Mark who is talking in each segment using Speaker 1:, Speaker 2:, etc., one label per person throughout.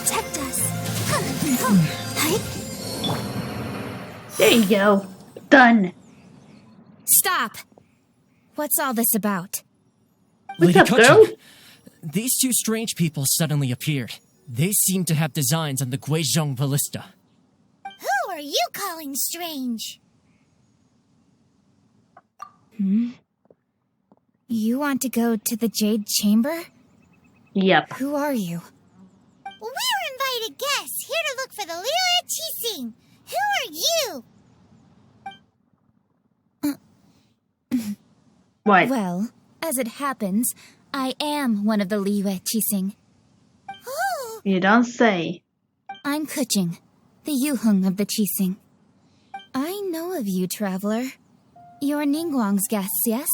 Speaker 1: protect us.
Speaker 2: There you go. Done.
Speaker 1: Stop! What's all this about?
Speaker 2: What's
Speaker 3: Lady
Speaker 2: up,
Speaker 3: Kuching,
Speaker 2: girl?
Speaker 3: these two strange people suddenly appeared. They seem to have designs on the Guizhong ballista.
Speaker 4: Who are you calling strange?
Speaker 1: You want to go to the Jade Chamber?
Speaker 2: Yep.
Speaker 1: Who are you?
Speaker 4: We're invited guests here to look for the Liyue Qixing. Who are you?
Speaker 2: What?
Speaker 1: Well, as it happens, I am one of the Liyue Qixing.
Speaker 4: Oh,
Speaker 2: You don't say.
Speaker 1: I'm Kuching, the Yuheng of the Qixing. I know of you, traveler. You're Ningguang's guests, yes?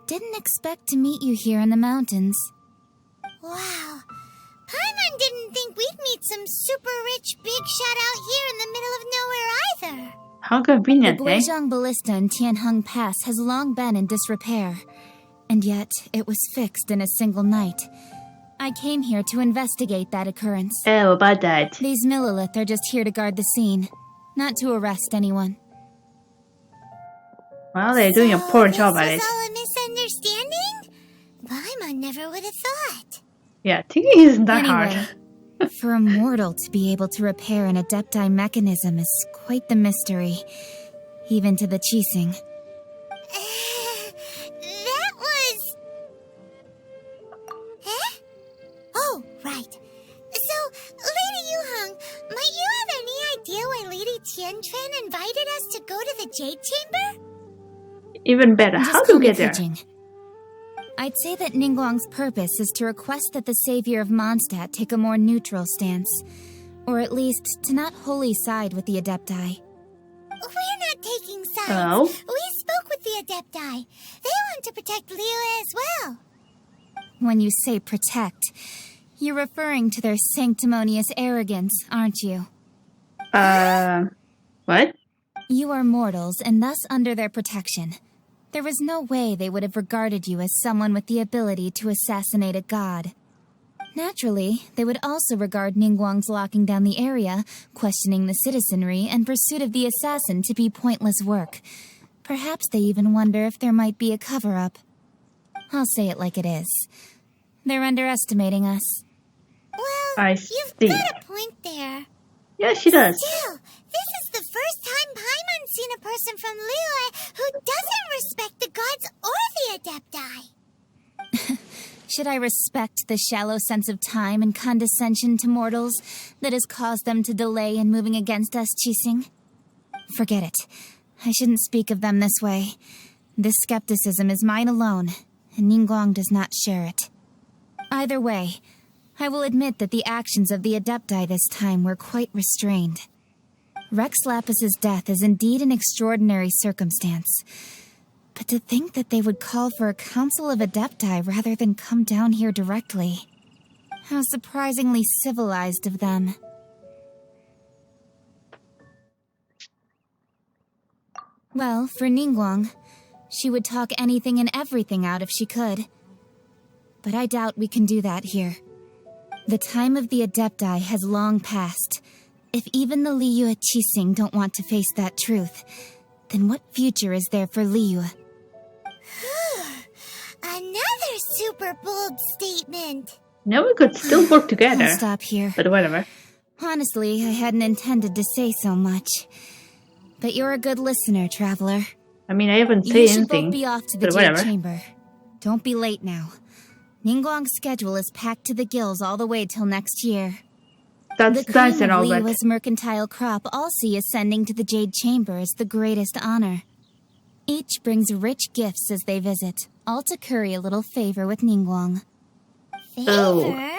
Speaker 1: Didn't expect to meet you here in the mountains.
Speaker 4: wow. Paimon didn't think we'd meet some super rich big shot out here in the middle of nowhere either.
Speaker 2: How
Speaker 1: The
Speaker 2: convenient, eh?
Speaker 1: Guizhong ballista in Tianheng Pass has long been in disrepair, and yet it was fixed in a single night. I came here to investigate that occurrence.
Speaker 2: Oh, about that.
Speaker 1: These Millilith are just here to guard the scene, not to arrest anyone.
Speaker 2: Well, they're doing a poor job at
Speaker 4: This
Speaker 2: it.
Speaker 4: is all a misunderstanding? Paimon never would have thought.
Speaker 2: Yeah, thinking isn't that
Speaker 1: Anyway,
Speaker 2: hard.
Speaker 1: for a mortal to be able to repair an Adepti mechanism is quite the mystery, even to the Qixing.
Speaker 4: That was... Huh? Oh, right. So, Lady Yuheng, might you have any idea why Lady Tianquan invited us to go to the Jade Chamber?
Speaker 2: Even better,
Speaker 1: Just
Speaker 2: how
Speaker 1: call
Speaker 2: to
Speaker 1: me
Speaker 2: get there?
Speaker 1: Kuching. I'd say that Ningguang's purpose is to request that the savior of Mondstadt take a more neutral stance, or at least to not wholly side with the Adepti.
Speaker 4: We're not taking sides.
Speaker 2: Oh?
Speaker 4: We spoke with the Adepti. They want to protect Liyue as well.
Speaker 1: When you say protect, you're referring to their sanctimonious arrogance, aren't you?
Speaker 2: What?
Speaker 1: You are mortals and thus under their protection. There was no way they would have regarded you as someone with the ability to assassinate a god. Naturally, they would also regard Ningguang's locking down the area, questioning the citizenry, and pursuit of the assassin to be pointless work. Perhaps they even wonder if there might be a cover-up. I'll say it like it is. They're underestimating us.
Speaker 4: Well,
Speaker 2: I
Speaker 4: you've
Speaker 2: see.
Speaker 4: got a point there.
Speaker 2: Yeah, she does.
Speaker 4: Still, this is the first time Paimon's seen a person from Liyue who doesn't respect the gods or the Adepti.
Speaker 1: Should I respect the shallow sense of time and condescension to mortals that has caused them to delay in moving against us, Qixing? Forget it. I shouldn't speak of them this way. This skepticism is mine alone, and Ningguang does not share it. Either way, I will admit that the actions of the Adepti this time were quite restrained. Rex Lapis's death is indeed an extraordinary circumstance. But to think that they would call for a council of Adepti rather than come down here directly. How surprisingly civilized of them. Well, for Ningguang, she would talk anything and everything out if she could. But I doubt we can do that here. The time of the Adepti has long passed. If even the Liyue Qixing don't want to face that truth, then what future is there for Liyue?
Speaker 4: Another super bold statement.
Speaker 2: No, we could still work together.
Speaker 1: I'll stop here.
Speaker 2: But whatever.
Speaker 1: Honestly, I hadn't intended to say so much. But you're a good listener, traveler.
Speaker 2: I mean, I haven't said
Speaker 1: You should
Speaker 2: anything.
Speaker 1: both be off to the
Speaker 2: but
Speaker 1: Jade
Speaker 2: whatever.
Speaker 1: Chamber. Don't be late now. Ningguang's schedule is packed to the gills all the way till next year.
Speaker 2: That's
Speaker 1: The
Speaker 2: nice
Speaker 1: cream
Speaker 2: and
Speaker 1: of
Speaker 2: all, but
Speaker 1: Liyue's mercantile crop all see ascending to the Jade Chamber as the greatest honor. Each brings rich gifts as they visit, all to curry a little favor with Ningguang.
Speaker 4: Favor?
Speaker 2: Oh.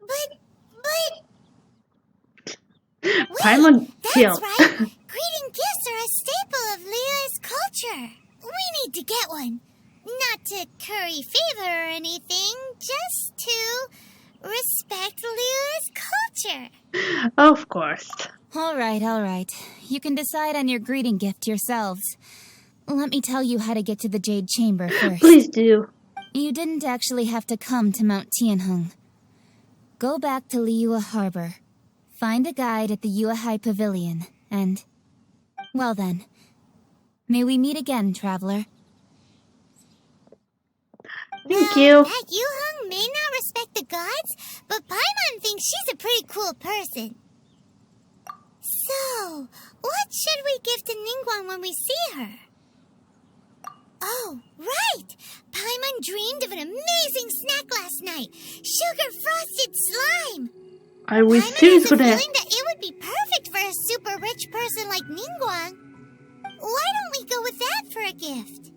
Speaker 4: But...
Speaker 2: Paimon,
Speaker 4: That's
Speaker 2: chill.
Speaker 4: right. Greeting gifts are a staple of Liyue's culture. We need to get one. Not to curry favor or anything, just to respect Liyue's culture.
Speaker 2: Of course.
Speaker 1: All right. You can decide on your greeting gift yourselves. Let me tell you how to get to the Jade Chamber first.
Speaker 2: Please do.
Speaker 1: You didn't actually have to come to Mount Tianheng. Go back to Liyue Harbor. Find a guide at the Yuehai Pavilion, and... Well then. May we meet again, traveler.
Speaker 2: Thank you.
Speaker 4: That Yuheng may not respect the gods, but Paimon thinks she's a pretty cool person. So, what should we give to Ningguang when we see her? Oh, right! Paimon dreamed of an amazing snack last night. Sugar-frosted slime!
Speaker 2: I was
Speaker 4: Paimon
Speaker 2: too
Speaker 4: has a
Speaker 2: for that.
Speaker 4: feeling that it would be perfect for a super rich person like Ningguang. Why don't we go with that for a gift?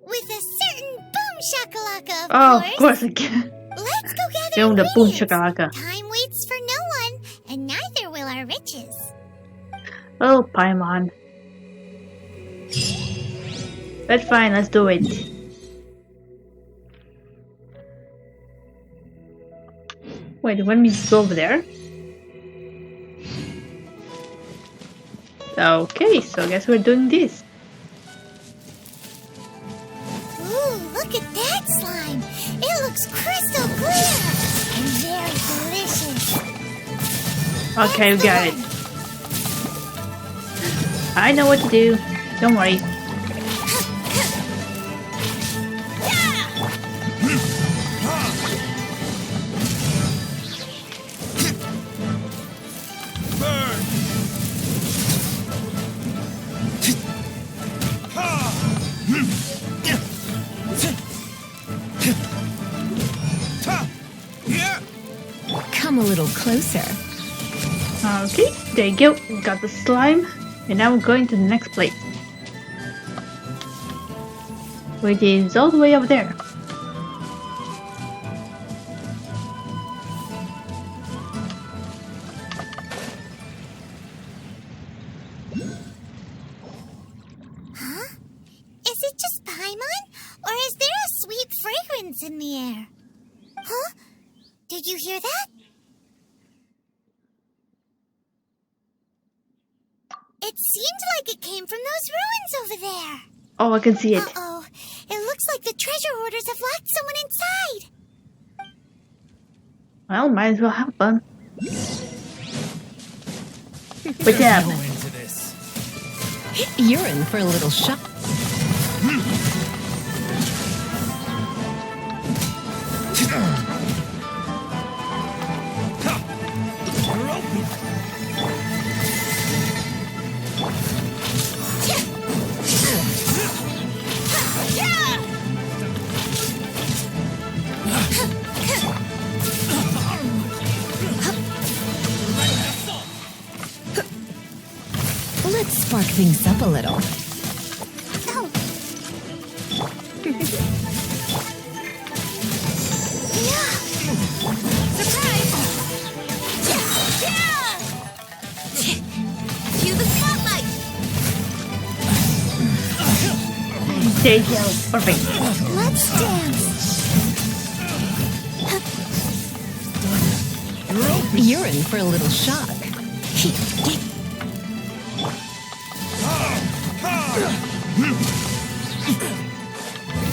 Speaker 4: With a certain boom shakalaka, of
Speaker 2: Oh,
Speaker 4: course.
Speaker 2: of course I can.
Speaker 4: Let's go gather
Speaker 2: Film the boom
Speaker 4: ingredients.
Speaker 2: shakalaka.
Speaker 4: Time waits for no one, and neither will our riches.
Speaker 2: Oh, Paimon. That's fine, let's do it. Wait, when we go over there? Okay, so I guess we're doing this.
Speaker 4: Ooh, look at that slime. It looks crystal clear and very delicious.
Speaker 2: Okay, we got it. I know what to do. Don't worry.
Speaker 5: Come a little closer.
Speaker 2: Okay, there you go. We got the slime. And now we're going to the next place. Which is all the way over there.
Speaker 4: Is it just Paimon? Or is there a sweet fragrance in the air? Huh? Did you hear that? It seemed like it came from those ruins over there.
Speaker 2: Oh, I can see it.
Speaker 4: Uh-oh. It looks like the treasure hoarders have locked someone inside.
Speaker 2: Well, might as well have fun. What's up?
Speaker 3: Go into this.
Speaker 5: You're in for a little shock.
Speaker 3: You're open.
Speaker 5: Let's spark things up a little.
Speaker 4: Oh. Surprise! Cue the spotlight!
Speaker 2: There you go. Perfect.
Speaker 4: Let's dance!
Speaker 5: You're in for a little shock.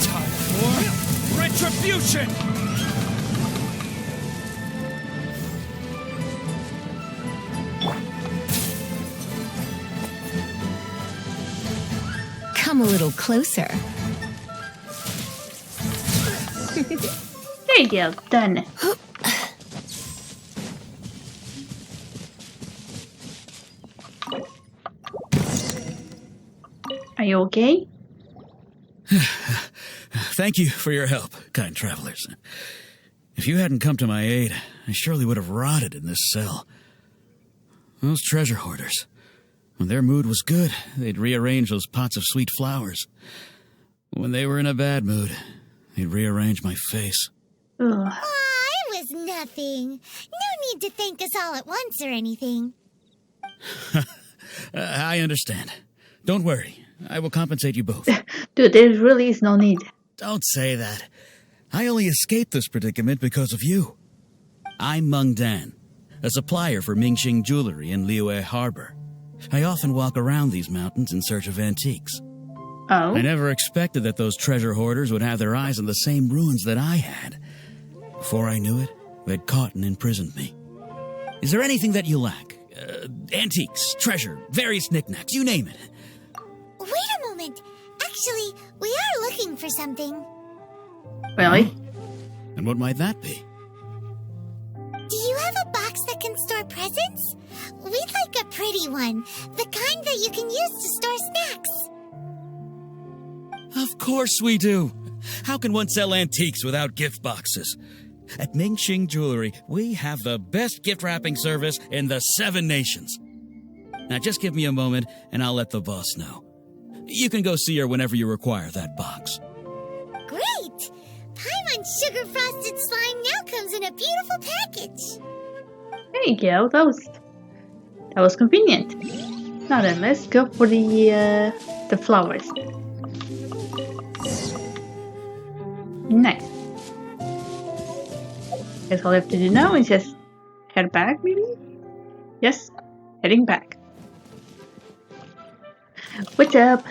Speaker 3: Time for retribution.
Speaker 5: Come a little closer.
Speaker 2: There you go. Done. Are you okay?
Speaker 6: Thank you for your help, kind travelers. If you hadn't come to my aid, I surely would have rotted in this cell. Those treasure hoarders, when their mood was good, they'd rearrange those pots of sweet flowers. When they were in a bad mood, they'd rearrange my face.
Speaker 2: Ugh.
Speaker 4: Aw, it was nothing. No need to thank us all at once or anything.
Speaker 6: I understand. Don't worry. I will compensate you both.
Speaker 2: Dude, there really is no need.
Speaker 6: Don't say that. I only escaped this predicament because of you. I'm Meng Dan, a supplier for Mingxing jewelry in Liyue Harbor. I often walk around these mountains in search of antiques. I never expected that those treasure hoarders would have their eyes on the same ruins that I had. Before I knew it, they'd caught and imprisoned me. Is there anything that you lack? Antiques, treasure, various knickknacks, you name it.
Speaker 4: Wait a moment. Actually, we are looking for something.
Speaker 2: Really?
Speaker 6: And what might that be?
Speaker 4: Do you have a box that can store presents? We'd like a pretty one. The kind that you can use to store snacks.
Speaker 6: Of course we do. How can one sell antiques without gift boxes? At Mingxing Jewelry, we have the best gift wrapping service in the 7 nations. Now just give me a moment and I'll let the boss know. You can go see her whenever you require that box.
Speaker 4: Great! Paimon Sugar Frosted Slime now comes in a beautiful package.
Speaker 2: There you go. That was convenient. Now then, let's go for the flowers. Nice. Guess all I have to do now is just head back, maybe? Yes, heading back. What's up?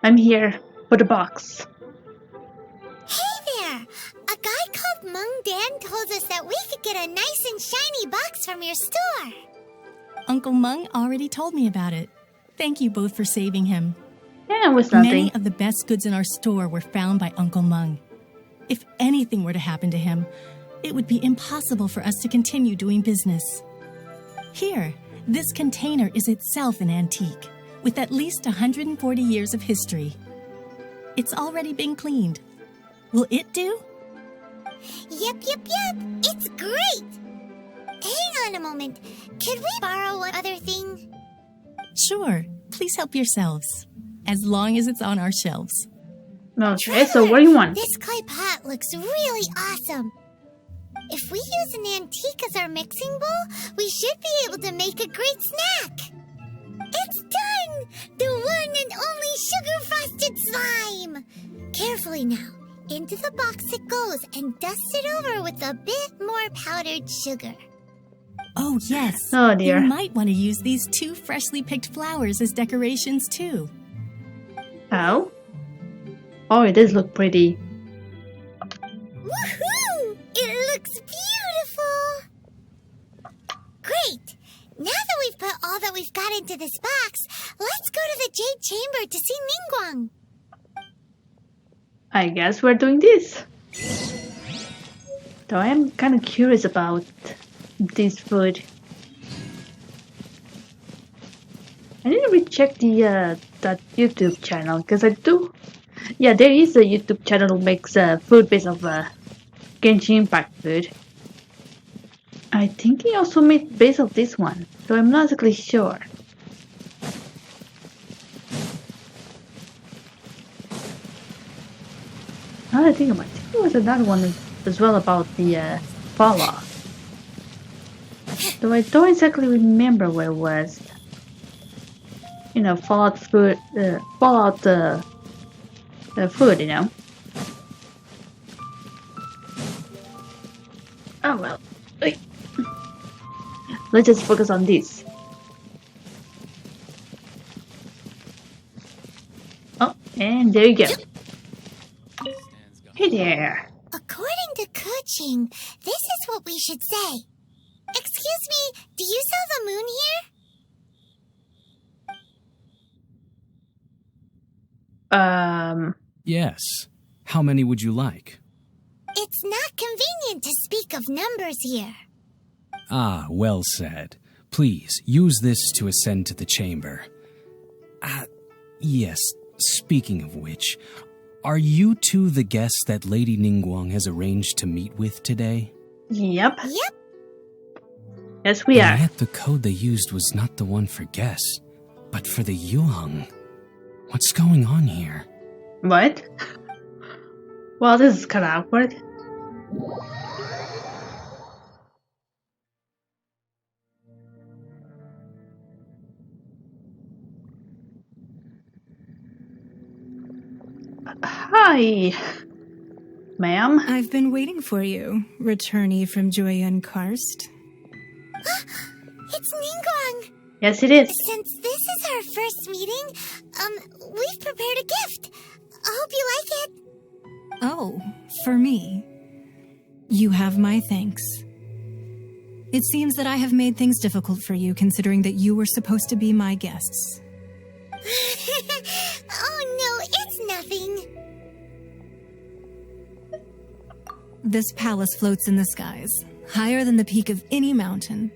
Speaker 2: I'm here for the box.
Speaker 4: Hey there! A guy called Mung Dan told us that we could get a nice and shiny box from your store.
Speaker 5: Uncle Mung already told me about it. Thank you both for saving him.
Speaker 2: Yeah, it was nothing.
Speaker 5: Many of the best goods in our store were found by Uncle Mung. If anything were to happen to him, it would be impossible for us to continue doing business. Here, this container is itself an antique, with at least 140 years of history. It's already been cleaned. Will it do?
Speaker 4: Yep. It's great! Hang on a moment. Could we borrow one other thing?
Speaker 5: Sure, please help yourselves, as long as it's on our shelves.
Speaker 2: Okay, so what do you want?
Speaker 4: This clay pot looks really awesome. If we use an antique as our mixing bowl, we should be able to make a great snack. It's done! The one and only sugar-frosted slime! Carefully now. Into the box it goes and dust it over with a bit more powdered sugar.
Speaker 5: Oh, yes.
Speaker 2: Oh, dear.
Speaker 5: You might want to use these 2 freshly picked flowers as decorations, too.
Speaker 2: Oh? Oh, it does look pretty.
Speaker 4: Woohoo! It looks beautiful! Great! Now that we've put all that we've got into this box, let's go to the Jade Chamber to see Ningguang.
Speaker 2: I guess we're doing this. Though I am kind of curious about this food. I need to recheck the that YouTube channel because I do. Yeah, there is a YouTube channel that makes food based off Genshin Impact food. I think he also made based off this one, so I'm not exactly sure. Now that I think about it, I think there was another one as well about the Fallout. Though I don't exactly remember where it was. You know, Fallout food, Fallout food, you know. Oh well. Wait. Let's just focus on this. Oh, and there you go. Hey there.
Speaker 4: According to Kuching, this is what we should say. Excuse me, do you sell the moon here?
Speaker 7: Yes. How many would you like?
Speaker 4: It's not convenient to speak of numbers here.
Speaker 7: Ah, well said. Please, use this to ascend to the chamber. Yes, speaking of which, are you two the guests that Lady Ningguang has arranged to meet with today?
Speaker 2: Yep.
Speaker 4: Yep.
Speaker 2: Yes, we are.
Speaker 7: And yet the code they used was not the one for guests, but for the Yuheng. What's going on here?
Speaker 2: What? Well, this is kind of awkward. Hi, ma'am.
Speaker 8: I've been waiting for you, returnee from Joyun Karst.
Speaker 4: It's Ningguang.
Speaker 2: Yes, it is.
Speaker 4: Since this is our first meeting, we've prepared a gift. hope you like it.
Speaker 5: Oh, for me. You have my thanks. It seems that I have made things difficult for you, considering that you were supposed to be my guests.
Speaker 4: Oh no, it's nothing.
Speaker 5: This palace floats in the skies, higher than the peak of any mountain.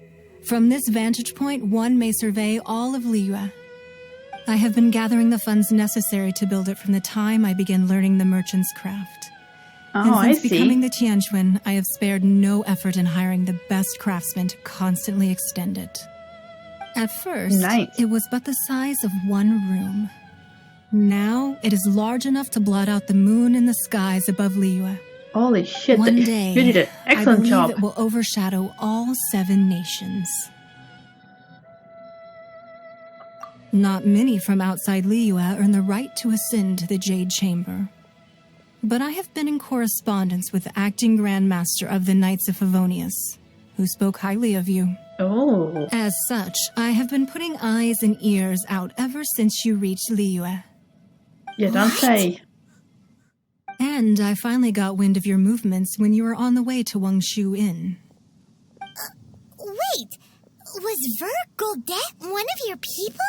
Speaker 5: From this vantage point, one may survey all of Liyue. I have been gathering the funds necessary to build it from the time I began learning the merchant's craft.
Speaker 2: Oh, I
Speaker 5: And since
Speaker 2: see.
Speaker 5: becoming the Tianquan, I have spared no effort in hiring the best craftsmen to constantly extend it. At first,
Speaker 2: Nice.
Speaker 5: it was but the size of one room. Now, it is large enough to blot out the moon in the skies above Liyue.
Speaker 2: Holy shit.
Speaker 5: One day,
Speaker 2: You did an
Speaker 5: I
Speaker 2: excellent
Speaker 5: believe
Speaker 2: job.
Speaker 5: it will overshadow all 7 nations. Not many from outside Liyue earn the right to ascend to the Jade Chamber. But I have been in correspondence with the acting Grand Master of the Knights of Favonius, who spoke highly of you.
Speaker 2: Oh.
Speaker 5: As such, I have been putting eyes and ears out ever since you reached Liyue.
Speaker 2: You don't say.
Speaker 5: And I finally got wind of your movements when you were on the way to Wangshu Inn.
Speaker 4: Wait, was Vergoldet one of your people?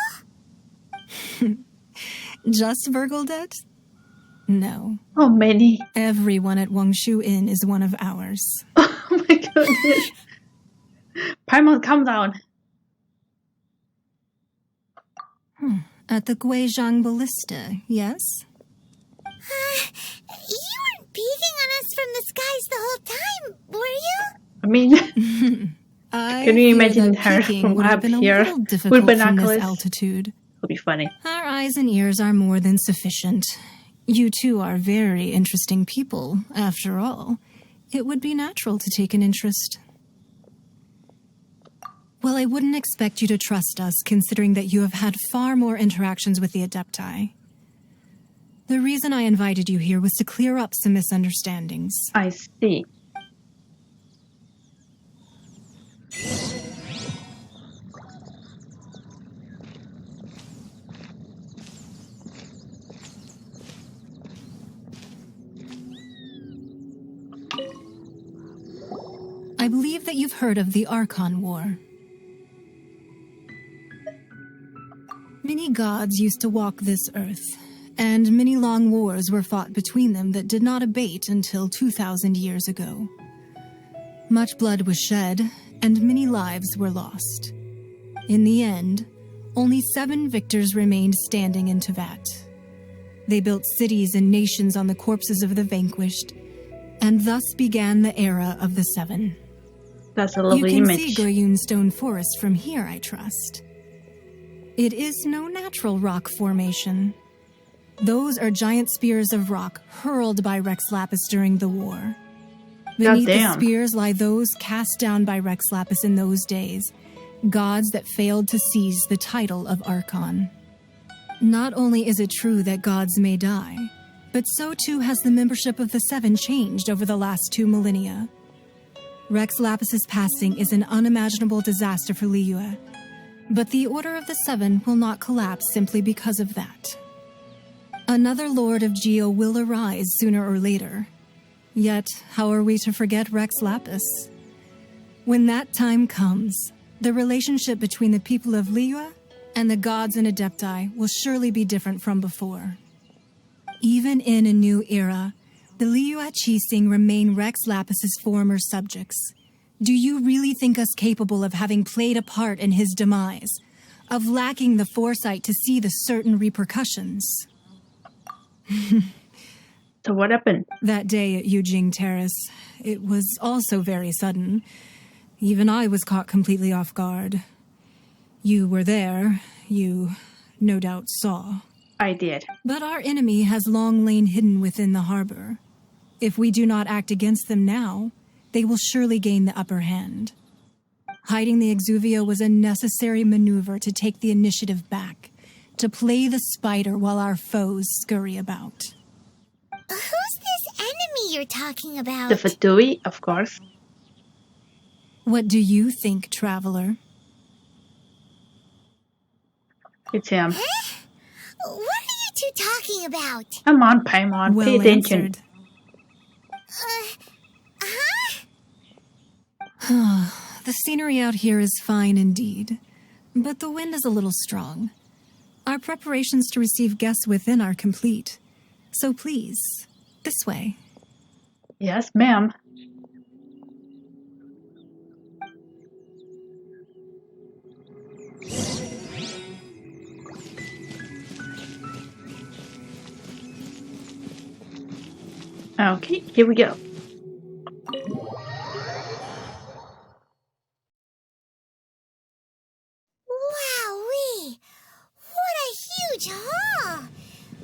Speaker 5: Just Vergoldet? No.
Speaker 2: Oh, many.
Speaker 5: Everyone at Wangshu Inn is one of ours.
Speaker 2: Oh my goodness. Paimon, calm down.
Speaker 5: At the Guizhang Ballista, yes?
Speaker 4: You weren't peeking on us from the skies the whole time, were you?
Speaker 2: I mean,
Speaker 5: I
Speaker 2: can you
Speaker 5: fear
Speaker 2: imagine
Speaker 5: that
Speaker 2: her
Speaker 5: peeking
Speaker 2: from
Speaker 5: would have
Speaker 2: up
Speaker 5: been a
Speaker 2: here
Speaker 5: little
Speaker 2: with
Speaker 5: difficult from this
Speaker 2: binoculars?
Speaker 5: altitude.
Speaker 2: It'll be funny.
Speaker 5: Our eyes and ears are more than sufficient. You two are very interesting people, after all. It would be natural to take an interest. Well, I wouldn't expect you to trust us, considering that you have had far more interactions with the Adepti. The reason I invited you here was to clear up some misunderstandings.
Speaker 2: I see.
Speaker 5: I believe that you've heard of the Archon War. Many gods used to walk this earth, and many long wars were fought between them that did not abate until 2,000 years ago. Much blood was shed, and many lives were lost. In the end, only 7 victors remained standing in Tevat. They built cities and nations on the corpses of the vanquished, and thus began the era of the 7.
Speaker 2: That's a
Speaker 5: You
Speaker 2: lovely
Speaker 5: can
Speaker 2: image.
Speaker 5: see Goyun Stone Forest from here, I trust. It is no natural rock formation. Those are giant spears of rock hurled by Rex Lapis during the war. Beneath the
Speaker 2: Goddamn.
Speaker 5: spears lie those cast down by Rex Lapis in those days, gods that failed to seize the title of Archon. Not only is it true that gods may die, but so too has the membership of the 7 changed over the last 2 millennia. Rex Lapis's passing is an unimaginable disaster for Liyue, but the Order of the 7 will not collapse simply because of that. Another Lord of Geo will arise sooner or later. Yet, how are we to forget Rex Lapis? When that time comes, the relationship between the people of Liyue and the gods and Adepti will surely be different from before. Even in a new era, the Liyue Qixing remain Rex Lapis's former subjects. Do you really think us capable of having played a part in his demise? Of lacking the foresight to see the certain repercussions?
Speaker 2: So what happened?
Speaker 5: That day at Yujing Terrace, it was also very sudden. Even I was caught completely off guard. You were there. You, no doubt, saw.
Speaker 2: I did.
Speaker 5: But our enemy has long lain hidden within the harbor. If we do not act against them now, they will surely gain the upper hand. Hiding the Exuvio was a necessary maneuver to take the initiative back, to play the spider while our foes scurry about.
Speaker 4: Who's this enemy you're talking about?
Speaker 2: The Fatui, of course.
Speaker 5: What do you think, traveler?
Speaker 2: It's him.
Speaker 4: What are you two talking about?
Speaker 2: Come on, Paimon,
Speaker 8: Well
Speaker 2: pay attention.
Speaker 8: answered.
Speaker 4: Huh?
Speaker 5: The scenery out here is fine indeed, but the wind is a little strong. Our preparations to receive guests within are complete. So please, this way.
Speaker 2: Yes, ma'am. Okay, here we go.
Speaker 4: Wowee! What a huge hall!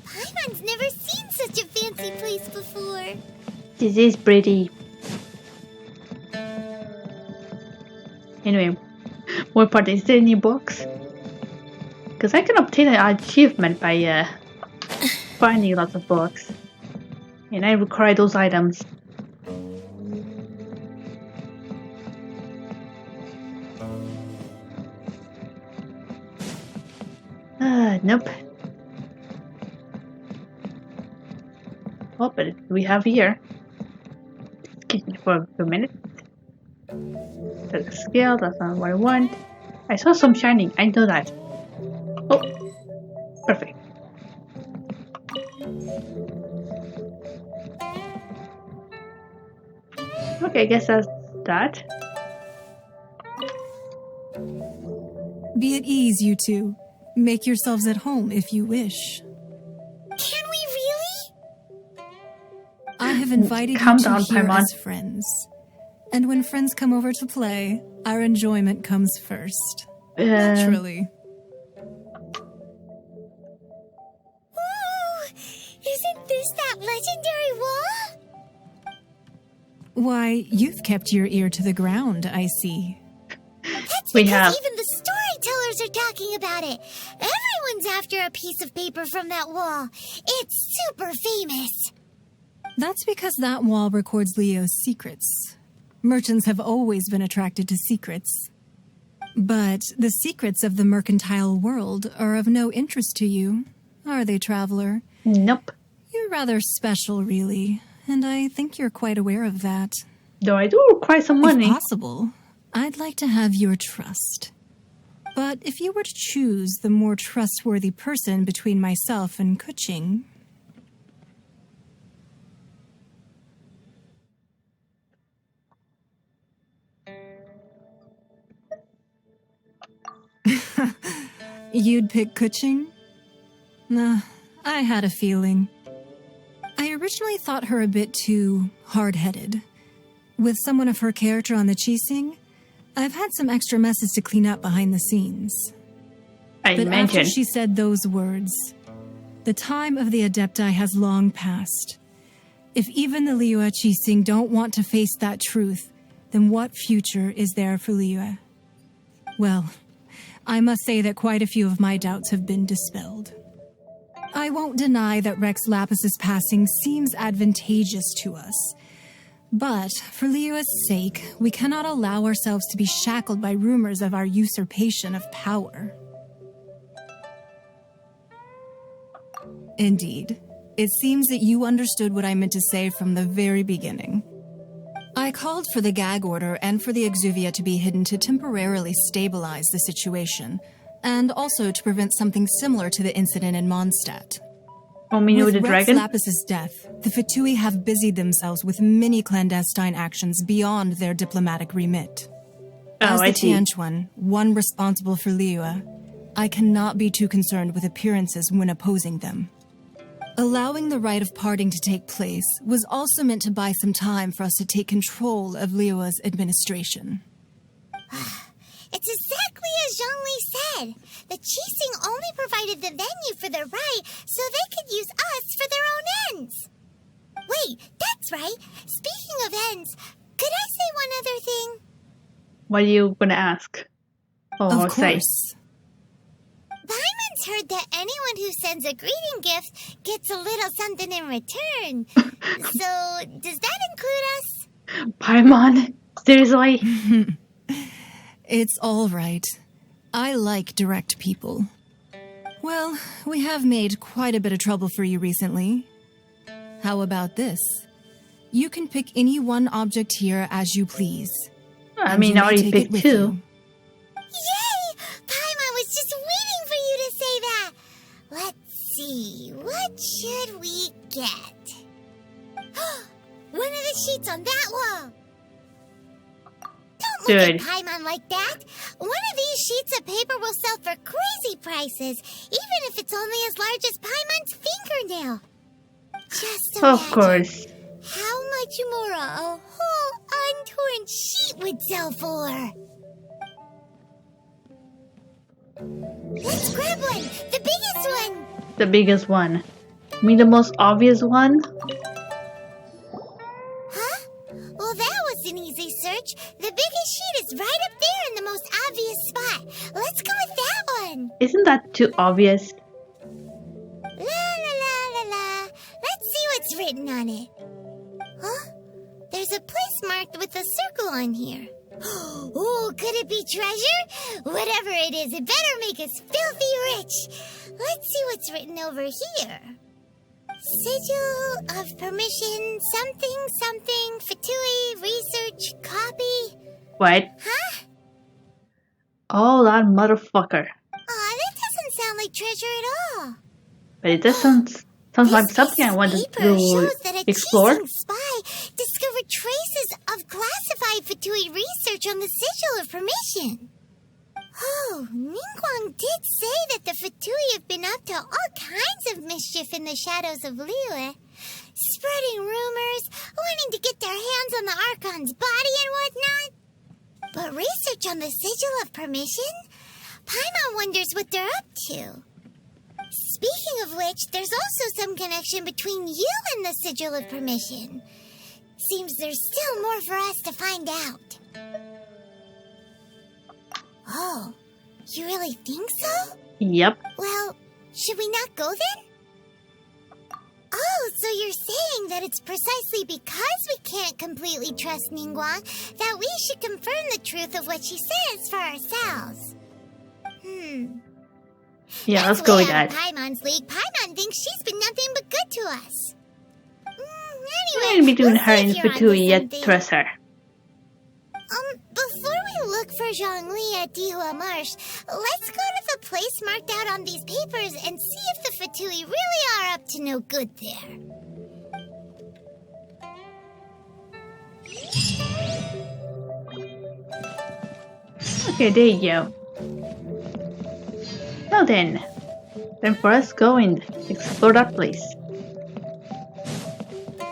Speaker 4: Paimon's never seen such a fancy place before.
Speaker 2: This is pretty. Anyway, what part is there any books? Because I can obtain an achievement by finding lots of books. And I require those items. Nope. Oh, but we have here. Keep it for a minute. That's the scale, that's not what I want. I saw some shining, I know that. Oh, perfect. Okay, I guess that's that.
Speaker 5: Be at ease, you two. Make yourselves at home if you wish.
Speaker 4: Can we really?
Speaker 5: I have invited
Speaker 2: Calm
Speaker 5: you two
Speaker 2: down,
Speaker 5: here
Speaker 2: Paimon.
Speaker 5: as friends. And when friends come over to play, our enjoyment comes first. Naturally.
Speaker 4: Ooh, isn't this that legendary wall?
Speaker 5: Why, you've kept your ear to the ground, I see.
Speaker 4: That's
Speaker 2: We
Speaker 4: because
Speaker 2: have.
Speaker 4: even the storytellers are talking about it. Everyone's after a piece of paper from that wall. It's super famous.
Speaker 5: That's because that wall records Leo's secrets. Merchants have always been attracted to secrets. But the secrets of the mercantile world are of no interest to you, are they, traveler?
Speaker 2: Nope.
Speaker 5: You're rather special, really, and I think you're quite aware of that.
Speaker 2: Though I do require some money.
Speaker 5: If possible, I'd like to have your trust. But if you were to choose the more trustworthy person between myself and Kuching... You'd pick Kuching? Nah, I had a feeling. I originally thought her a bit too hard-headed. With someone of her character on the Qixing, I've had some extra messes to clean up behind the scenes.
Speaker 2: I
Speaker 5: But after
Speaker 2: imagine.
Speaker 5: she said those words, the time of the Adepti has long passed. If even the Liyue Qixing don't want to face that truth, then what future is there for Liyue? Well, I must say that quite a few of my doubts have been dispelled. I won't deny that Rex Lapis's passing seems advantageous to us. But, for Liyue's sake, we cannot allow ourselves to be shackled by rumors of our usurpation of power. Indeed. It seems that you understood what I meant to say from the very beginning. I called for the gag order and for the exuvia to be hidden to temporarily stabilize the situation, and also to prevent something similar to the incident in Mondstadt.
Speaker 2: Omino
Speaker 5: With
Speaker 2: the
Speaker 5: Rex
Speaker 2: dragon?
Speaker 5: Lapis's death, the Fatui have busied themselves with many clandestine actions beyond their diplomatic remit. As
Speaker 2: I
Speaker 5: the
Speaker 2: see.
Speaker 5: Tianquan, one responsible for Liyue, I cannot be too concerned with appearances when opposing them. Allowing the rite of parting to take place was also meant to buy some time for us to take control of Liyue's administration.
Speaker 4: It's exactly as Zhongli said. The Qixing only provided the venue for their rite so they could use us for their own ends. Wait, that's right. Speaking of ends, could I say one other thing?
Speaker 2: What are you gonna ask? Oh,
Speaker 5: Of
Speaker 2: say.
Speaker 5: course.
Speaker 4: Paimon's heard that anyone who sends a greeting gift gets a little something in return. So, does that include us?
Speaker 2: Paimon? Seriously?
Speaker 5: It's all right. I like direct people.
Speaker 8: Well, we have made quite a bit of trouble for you recently. How about this? You can pick any one object here as you please.
Speaker 2: I mean, I already picked two.
Speaker 4: Yay! Paimon was just waiting for you to say that. Let's see, what should we get? One of the sheets on that wall. Don't look at Paimon like that. One of these sheets of paper will sell for crazy prices, even if it's only as large as Paimon's fingernail. Just imagine
Speaker 2: Of course.
Speaker 4: how much more a whole untorn sheet would sell for. Let's grab one, the biggest one.
Speaker 2: The biggest one. I mean, the most obvious one?
Speaker 4: Huh? Well, that was an easy search. The biggest sheet is right up there in the most obvious spot. Let's go with that one.
Speaker 2: Isn't that too obvious?
Speaker 4: La la la la la. Let's see what's written on it. Huh? There's a place marked with a circle on here. Oh, could it be treasure? Whatever it is, it better make us filthy rich. Let's see what's written over here. Sigil of permission, something, something, Fatui, research, copy.
Speaker 2: What?
Speaker 4: Huh?
Speaker 2: Oh, that motherfucker.
Speaker 4: Aw, that doesn't sound like treasure at all.
Speaker 2: But it does sounds like something I wanted to
Speaker 4: shows that a
Speaker 2: explore.
Speaker 4: chasing spy discovered traces of classified Fatui research on the Sigil of Permission. Oh, Ningguang did say that the Fatui have been up to all kinds of mischief in the shadows of Liyue, spreading rumors, wanting to get their hands on the Archon's body and whatnot. But research on the Sigil of Permission? Paimon wonders what they're up to. Speaking of which, there's also some connection between you and the Sigil of Permission. Seems there's still more for us to find out. Oh, you really think so?
Speaker 2: Yep.
Speaker 4: Well, should we not go then? Oh, so you're saying that it's precisely because we can't completely trust Ningguang that we should confirm the truth of what she says for ourselves.
Speaker 2: Yeah, let's
Speaker 4: That's
Speaker 2: go
Speaker 4: way
Speaker 2: with
Speaker 4: out
Speaker 2: that.
Speaker 4: of Paimon's league. Paimon thinks she's been nothing but good to us.
Speaker 2: We're
Speaker 4: Anyway,
Speaker 2: gonna be doing
Speaker 4: we'll
Speaker 2: her
Speaker 4: see
Speaker 2: in
Speaker 4: if you're onto
Speaker 2: Fatui yet
Speaker 4: something.
Speaker 2: trust her.
Speaker 4: Before we look for Zhongli at Dihua Marsh, let's go to the place marked out on these papers and see if the Fatui really are up to no good there.
Speaker 2: Okay, there you go. Now then for us go and explore that place.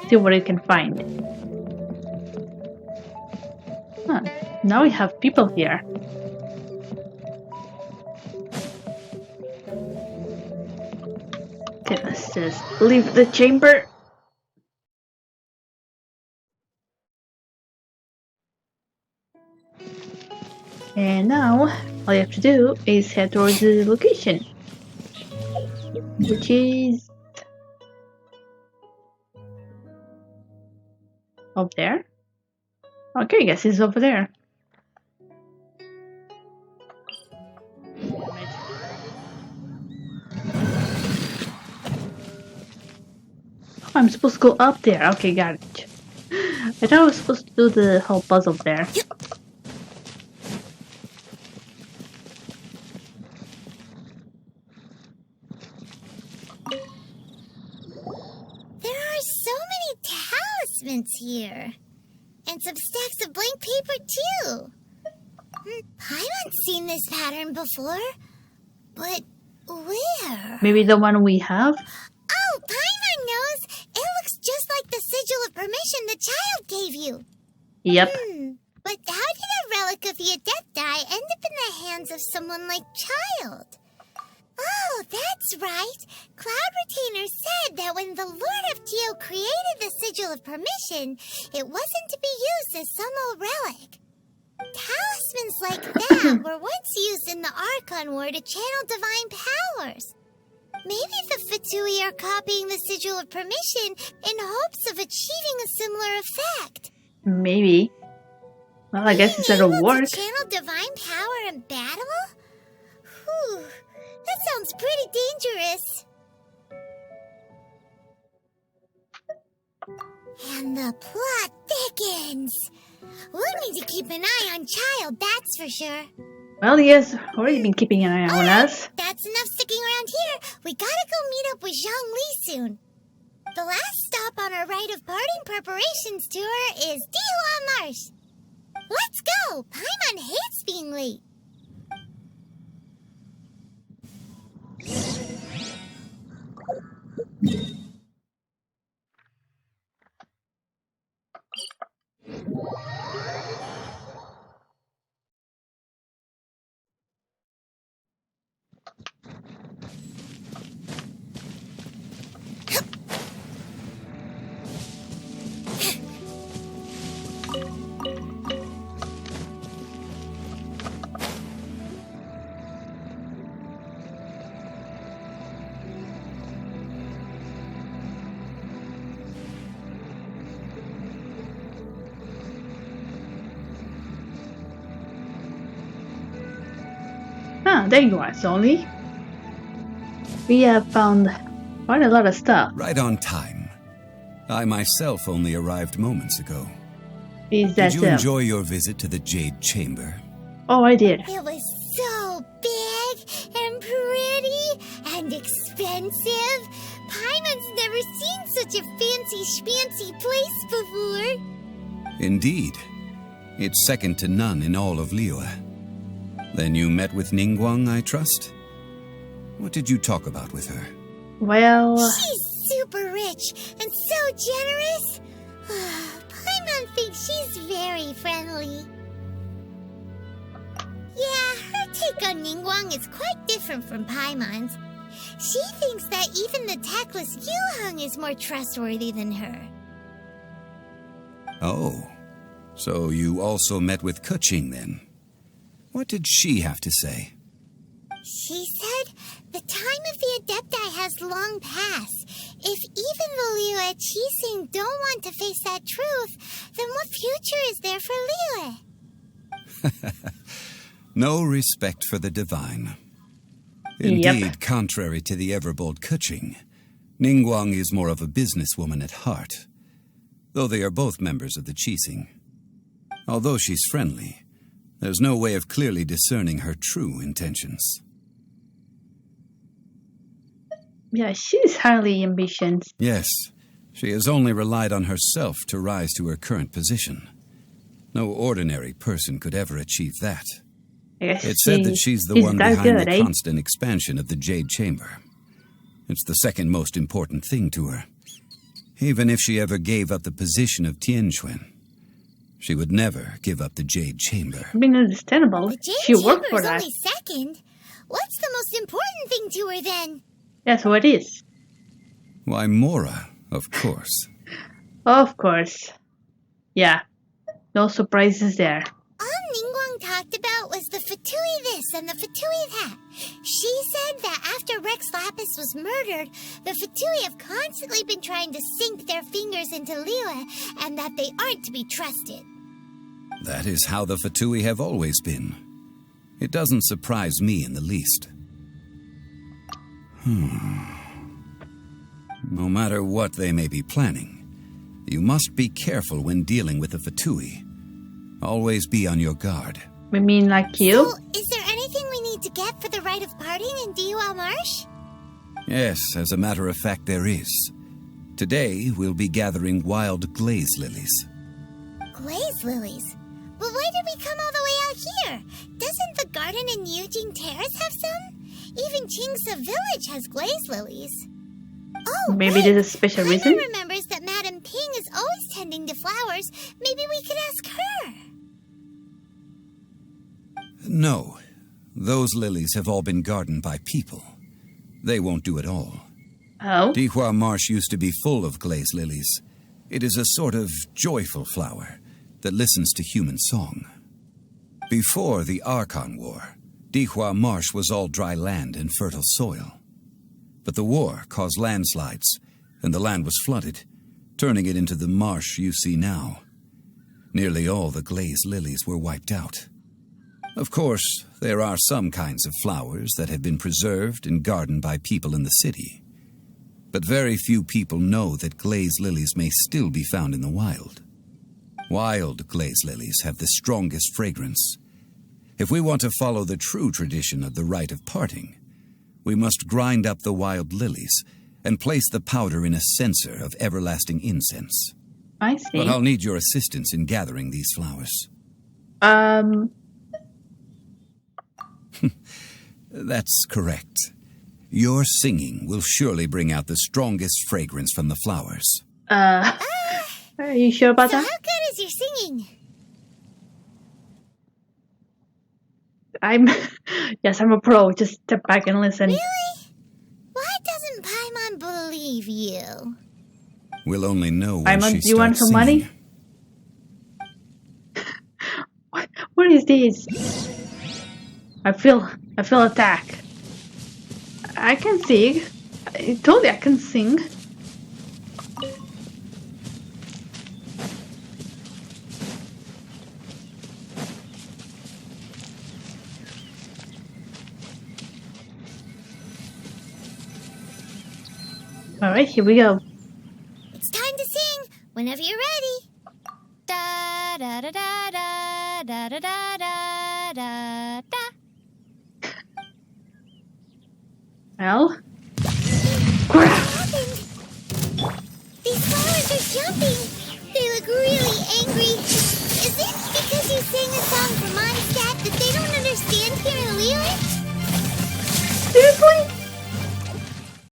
Speaker 2: See what it can find. Huh. Now we have people here. Okay, let's just leave the chamber. And now, all you have to do is head towards the location. Which is... up there? Okay, I guess it's over there. Oh, I'm supposed to go up there. Okay, got it. I thought I was supposed to do the whole puzzle there.
Speaker 4: There are so many talismans here. And some stacks of blank paper, too. Paimon's seen this pattern before. But where?
Speaker 2: Maybe the one we have?
Speaker 4: Oh, Paimon knows! It looks just like the Sigil of Permission the child gave you.
Speaker 2: Yep.
Speaker 4: But how did a relic of the Adepti end up in the hands of someone like Child? Oh, that's right. Cloud Retainer said that when the Lord of Geo created the Sigil of Permission, it wasn't to be used as some old relic. Talismans like that were once used in the Archon War to channel divine powers. Maybe the Fatui are copying the Sigil of Permission in hopes of achieving a similar effect.
Speaker 2: Maybe. Well, I guess it's a
Speaker 4: Being
Speaker 2: reward.
Speaker 4: able to channel divine power in battle? Whew. That sounds pretty dangerous. And the plot thickens. We'll need to keep an eye on Child, that's for sure.
Speaker 2: Well, he has already been keeping an eye on us.
Speaker 4: That's enough sticking around here. We gotta go meet up with Zhang Li soon. The last stop on our rite of parting preparations tour is Dihua Marsh. Let's go! Paimon hates being late.
Speaker 2: Ah, there you are, Solly. We have found quite a lot of stuff.
Speaker 9: Right on time. I myself only arrived moments ago.
Speaker 2: Is that
Speaker 9: Did you enjoy your visit to the Jade Chamber?
Speaker 2: Oh, I did.
Speaker 4: It was so big and pretty and expensive. Paimon's never seen such a fancy schmancy place before.
Speaker 9: Indeed. It's second to none in all of Liyue. Then you met with Ningguang, I trust? What did you talk about with her?
Speaker 2: Well...
Speaker 4: She's super rich and so generous. Paimon thinks she's very friendly. Yeah, her take on Ningguang is quite different from Paimon's. She thinks that even the tactless Yuheng is more trustworthy than her.
Speaker 9: Oh, so you also met with Keqing then? What did she have to say?
Speaker 4: She said the time of the Adepti has long passed. If even the Liyue Qixing don't want to face that truth, then what future is there for Liyue?
Speaker 9: No respect for the divine. Indeed, contrary to the ever-bold Keqing, Ningguang is more of a businesswoman at heart, though they are both members of the Qixing. Although she's friendly, there's no way of clearly discerning her true intentions.
Speaker 2: Yeah, she's highly ambitious.
Speaker 9: Yes, she has only relied on herself to rise to her current position. No ordinary person could ever achieve that. It's said that she's the one behind the constant expansion of the Jade Chamber. It's the second most important thing to her. Even if she ever gave up the position of Tianquan, she would never give up the Jade Chamber.
Speaker 2: I mean, understandable.
Speaker 4: The Jade
Speaker 2: She worked for
Speaker 4: Chamber's
Speaker 2: that.
Speaker 4: only second. What's the most important thing to her then?
Speaker 2: That's what it is.
Speaker 9: Why, Mora, of course.
Speaker 2: Of course. Yeah. No surprises there.
Speaker 4: All Ningguang talked about was the Fatui this and the Fatui that. She said that after Rex Lapis was murdered, the Fatui have constantly been trying to sink their fingers into Liyue, and that they aren't to be trusted.
Speaker 9: That is how the Fatui have always been. It doesn't surprise me in the least. No matter what they may be planning, you must be careful when dealing with the Fatui. Always be on your guard.
Speaker 2: I mean, like you?
Speaker 4: So, is there anything we need to get for the rite of parting in Dihua Marsh?
Speaker 9: Yes, as a matter of fact, there is. Today, we'll be gathering wild glaze lilies.
Speaker 4: Glaze lilies? But why did we come all the way out here? Doesn't the garden in Yujing Terrace have some? Even Qingse Village has glaze lilies. Oh,
Speaker 2: Maybe
Speaker 4: wait.
Speaker 2: there's a special reason?
Speaker 4: Paimon remembers that Madame Ping is always tending to flowers. Maybe we could ask her.
Speaker 9: No, those lilies have all been gardened by people. They won't do it all.
Speaker 2: Oh?
Speaker 9: Dihua Marsh used to be full of glaze lilies. It is a sort of joyful flower that listens to human song. Before the Archon War, Dihua Marsh was all dry land and fertile soil. But the war caused landslides, and the land was flooded, turning it into the marsh you see now. Nearly all the glaze lilies were wiped out. Of course, there are some kinds of flowers that have been preserved and gardened by people in the city. But very few people know that glaze lilies may still be found in the wild. Wild glaze lilies have the strongest fragrance. If we want to follow the true tradition of the rite of parting, we must grind up the wild lilies and place the powder in a censer of everlasting incense.
Speaker 2: I see.
Speaker 9: But I'll need your assistance in gathering these flowers. That's correct. Your singing will surely bring out the strongest fragrance from the flowers.
Speaker 2: Are you sure about
Speaker 4: So
Speaker 2: that?
Speaker 4: how good is your singing?
Speaker 2: Yes, I'm a pro. Just step back and listen.
Speaker 4: Really? Why doesn't Paimon believe you?
Speaker 9: We'll only know when
Speaker 2: Paimon,
Speaker 9: she
Speaker 2: you
Speaker 9: starts
Speaker 2: want some
Speaker 9: singing.
Speaker 2: money? What is this? I feel attack. I can sing. I told you I can sing. Alright, here we go.
Speaker 4: It's time to sing whenever you're ready. Da da da da da da da da da da da.
Speaker 2: Well, crap.